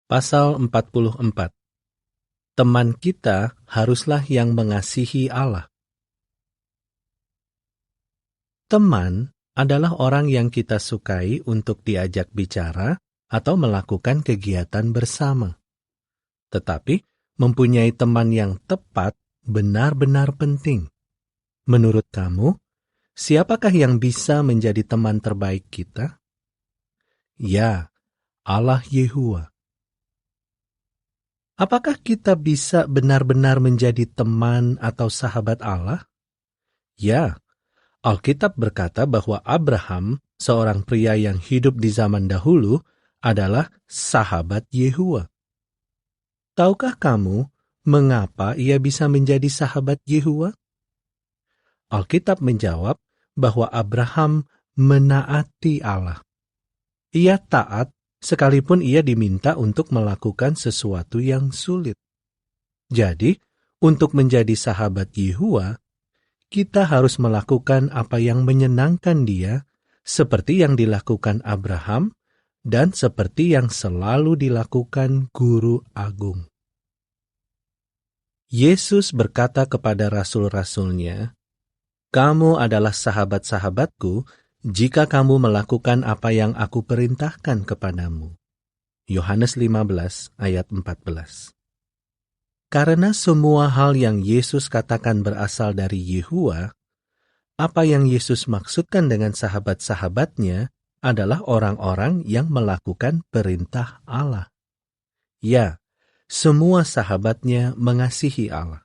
Pasal 44. Teman kita haruslah yang mengasihi Allah. Teman adalah orang yang kita sukai untuk diajak bicara atau melakukan kegiatan bersama. Tetapi, mempunyai teman yang tepat benar-benar penting. Menurut kamu, siapakah yang bisa menjadi teman terbaik kita? Ya, Allah Yehuwa. Apakah kita bisa benar-benar menjadi teman atau sahabat Allah? Ya, Alkitab berkata bahwa Abraham, seorang pria yang hidup di zaman dahulu, adalah sahabat Yehuwa. Tahukah kamu mengapa ia bisa menjadi sahabat Yehuwa? Alkitab menjawab bahwa Abraham menaati Allah. Ia taat sekalipun ia diminta untuk melakukan sesuatu yang sulit. Jadi, untuk menjadi sahabat Yehuwa, kita harus melakukan apa yang menyenangkan Dia, seperti yang dilakukan Abraham, dan seperti yang selalu dilakukan Guru Agung. Yesus berkata kepada rasul-rasulnya, "Kamu adalah sahabat-sahabatku, jika kamu melakukan apa yang aku perintahkan kepadamu." Yohanes 15 ayat 14. Karena semua hal yang Yesus katakan berasal dari Yehuwa, apa yang Yesus maksudkan dengan sahabat-sahabatnya adalah orang-orang yang melakukan perintah Allah. Ya, semua sahabatnya mengasihi Allah.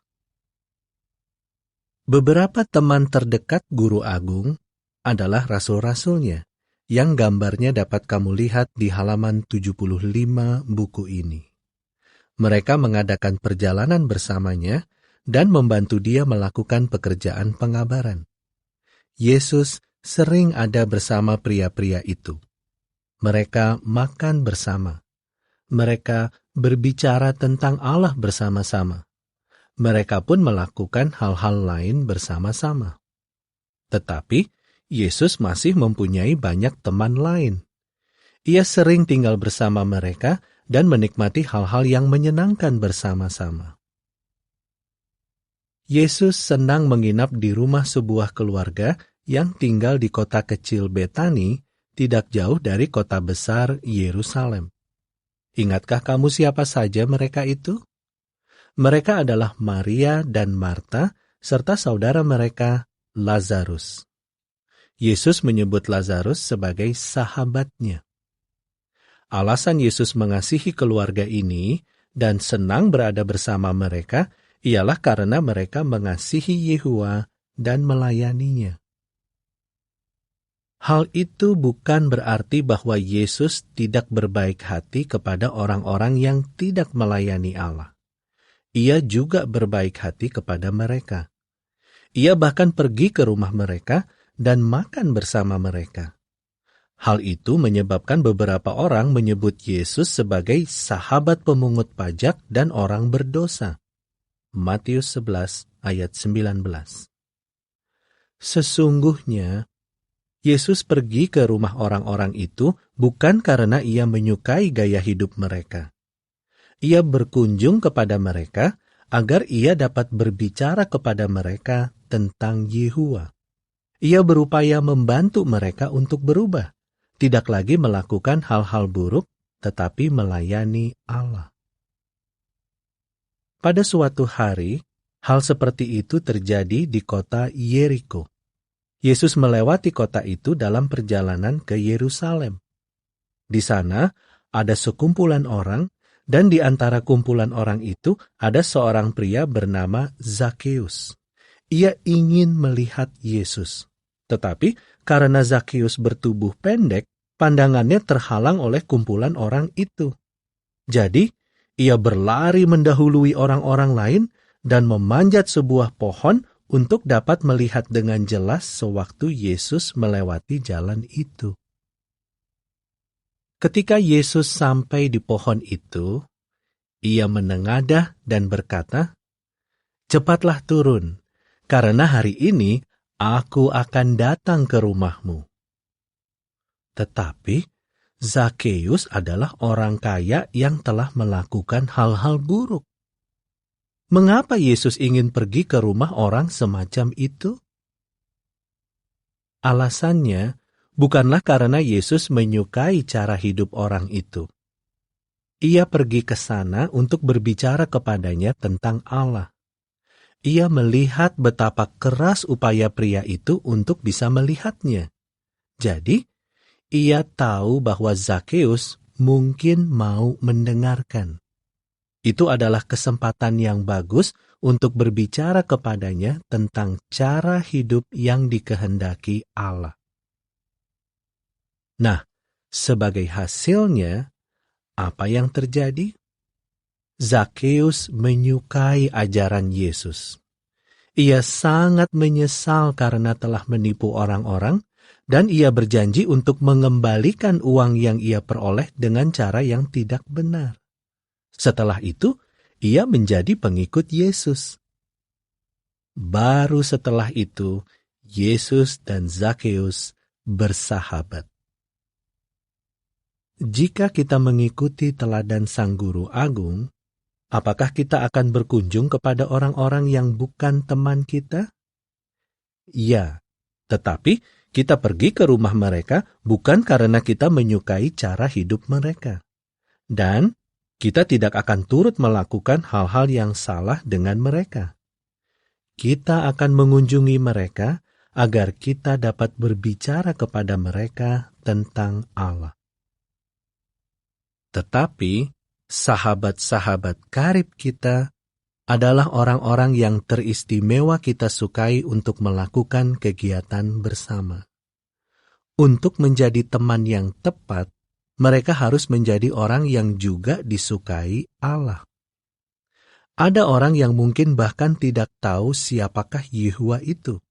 Beberapa teman terdekat Guru Agung adalah rasul-rasulnya, yang gambarnya dapat kamu lihat di halaman 75 buku ini. Mereka mengadakan perjalanan bersamanya dan membantu dia melakukan pekerjaan pengabaran. Yesus sering ada bersama pria-pria itu. Mereka makan bersama. Mereka berbicara tentang Allah bersama-sama. Mereka pun melakukan hal-hal lain bersama-sama. Tetapi, Yesus masih mempunyai banyak teman lain. Ia sering tinggal bersama mereka dan menikmati hal-hal yang menyenangkan bersama-sama. Yesus senang menginap di rumah sebuah keluarga yang tinggal di kota kecil Betani, tidak jauh dari kota besar Yerusalem. Ingatkah kamu siapa saja mereka itu? Mereka adalah Maria dan Marta, serta saudara mereka, Lazarus. Yesus menyebut Lazarus sebagai sahabatnya. Alasan Yesus mengasihi keluarga ini dan senang berada bersama mereka ialah karena mereka mengasihi Yehuwa dan melayaninya. Hal itu bukan berarti bahwa Yesus tidak berbaik hati kepada orang-orang yang tidak melayani Allah. Ia juga berbaik hati kepada mereka. Ia bahkan pergi ke rumah mereka dan makan bersama mereka. Hal itu menyebabkan beberapa orang menyebut Yesus sebagai sahabat pemungut pajak dan orang berdosa. Matius 11 ayat 19. Sesungguhnya, Yesus pergi ke rumah orang-orang itu bukan karena ia menyukai gaya hidup mereka. Ia berkunjung kepada mereka agar ia dapat berbicara kepada mereka tentang Yehuwa. Ia berupaya membantu mereka untuk berubah, tidak lagi melakukan hal-hal buruk, tetapi melayani Allah. Pada suatu hari, hal seperti itu terjadi di kota Yeriko. Yesus melewati kota itu dalam perjalanan ke Yerusalem. Di sana, ada sekumpulan orang, dan di antara kumpulan orang itu ada seorang pria bernama Zakheus. Ia ingin melihat Yesus. Tetapi karena Zakheus bertubuh pendek, pandangannya terhalang oleh kumpulan orang itu. Jadi, ia berlari mendahului orang-orang lain dan memanjat sebuah pohon untuk dapat melihat dengan jelas sewaktu Yesus melewati jalan itu. Ketika Yesus sampai di pohon itu, ia menengadah dan berkata, "Cepatlah turun, karena hari ini aku akan datang ke rumahmu." Tetapi Zakheus adalah orang kaya yang telah melakukan hal-hal buruk. Mengapa Yesus ingin pergi ke rumah orang semacam itu? Alasannya bukanlah karena Yesus menyukai cara hidup orang itu. Ia pergi ke sana untuk berbicara kepadanya tentang Allah. Ia melihat betapa keras upaya pria itu untuk bisa melihatnya. Jadi, ia tahu bahwa Zakheus mungkin mau mendengarkan. Itu adalah kesempatan yang bagus untuk berbicara kepadanya tentang cara hidup yang dikehendaki Allah. Nah, sebagai hasilnya, apa yang terjadi? Zakheus menyukai ajaran Yesus. Ia sangat menyesal karena telah menipu orang-orang, dan ia berjanji untuk mengembalikan uang yang ia peroleh dengan cara yang tidak benar. Setelah itu, ia menjadi pengikut Yesus. Baru setelah itu, Yesus dan Zakheus bersahabat. Jika kita mengikuti teladan Sang Guru Agung, apakah kita akan berkunjung kepada orang-orang yang bukan teman kita? Ya, tetapi kita pergi ke rumah mereka bukan karena kita menyukai cara hidup mereka. Dan kita tidak akan turut melakukan hal-hal yang salah dengan mereka. Kita akan mengunjungi mereka agar kita dapat berbicara kepada mereka tentang Allah. Tetapi sahabat-sahabat karib kita adalah orang-orang yang teristimewa kita sukai untuk melakukan kegiatan bersama. Untuk menjadi teman yang tepat, mereka harus menjadi orang yang juga disukai Allah. Ada orang yang mungkin bahkan tidak tahu siapakah Yehuwa itu.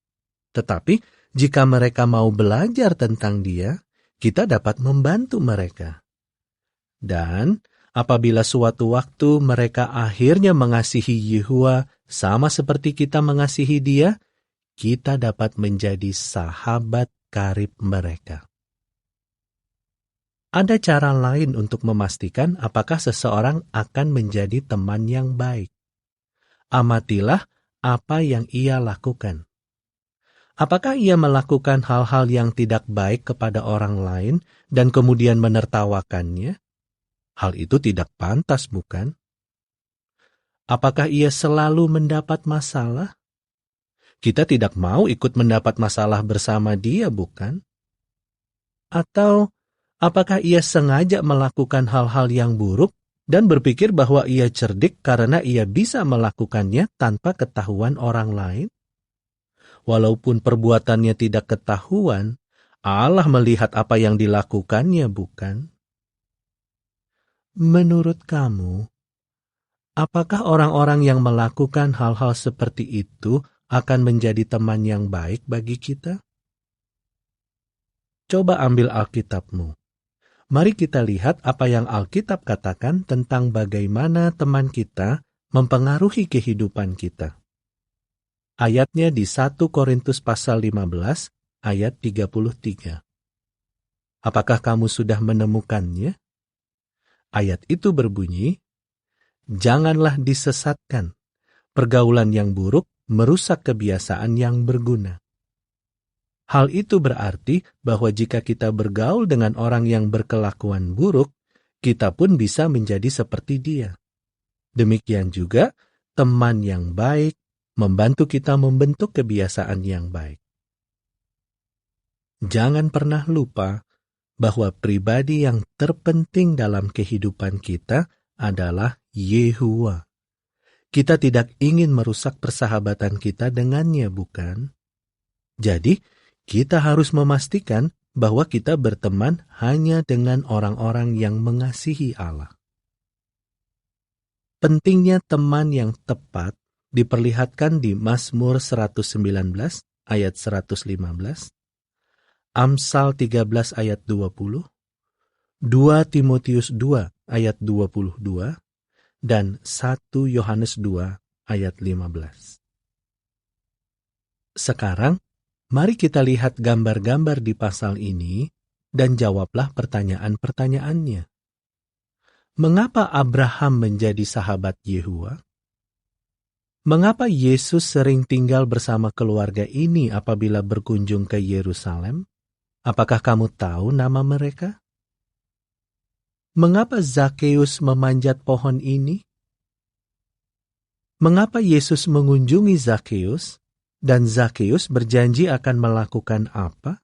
Tetapi jika mereka mau belajar tentang Dia, kita dapat membantu mereka. Dan apabila suatu waktu mereka akhirnya mengasihi Yehuwa sama seperti kita mengasihi Dia, kita dapat menjadi sahabat karib mereka. Ada cara lain untuk memastikan apakah seseorang akan menjadi teman yang baik. Amatilah apa yang ia lakukan. Apakah ia melakukan hal-hal yang tidak baik kepada orang lain dan kemudian menertawakannya? Hal itu tidak pantas, bukan? Apakah ia selalu mendapat masalah? Kita tidak mau ikut mendapat masalah bersama dia, bukan? Atau apakah ia sengaja melakukan hal-hal yang buruk dan berpikir bahwa ia cerdik karena ia bisa melakukannya tanpa ketahuan orang lain? Walaupun perbuatannya tidak ketahuan, Allah melihat apa yang dilakukannya, bukan? Menurut kamu, apakah orang-orang yang melakukan hal-hal seperti itu akan menjadi teman yang baik bagi kita? Coba ambil Alkitabmu. Mari kita lihat apa yang Alkitab katakan tentang bagaimana teman kita mempengaruhi kehidupan kita. Ayatnya di 1 Korintus pasal 15 ayat 33. Apakah kamu sudah menemukannya? Ayat itu berbunyi, "Janganlah disesatkan. Pergaulan yang buruk merusak kebiasaan yang berguna." Hal itu berarti bahwa jika kita bergaul dengan orang yang berkelakuan buruk, kita pun bisa menjadi seperti dia. Demikian juga, teman yang baik membantu kita membentuk kebiasaan yang baik. Jangan pernah lupa bahwa pribadi yang terpenting dalam kehidupan kita adalah Yehuwa. Kita tidak ingin merusak persahabatan kita dengannya, bukan? Jadi, kita harus memastikan bahwa kita berteman hanya dengan orang-orang yang mengasihi Allah. Pentingnya teman yang tepat diperlihatkan di Mazmur 119 ayat 115, Amsal 13 ayat 20, 2 Timotius 2 ayat 22, dan 1 Yohanes 2 ayat 15. Sekarang, mari kita lihat gambar-gambar di pasal ini dan jawablah pertanyaan-pertanyaannya. Mengapa Abraham menjadi sahabat Yehua? Mengapa Yesus sering tinggal bersama keluarga ini apabila berkunjung ke Yerusalem? Apakah kamu tahu nama mereka? Mengapa Zakeus memanjat pohon ini? Mengapa Yesus mengunjungi Zakeus, dan Zakeus berjanji akan melakukan apa?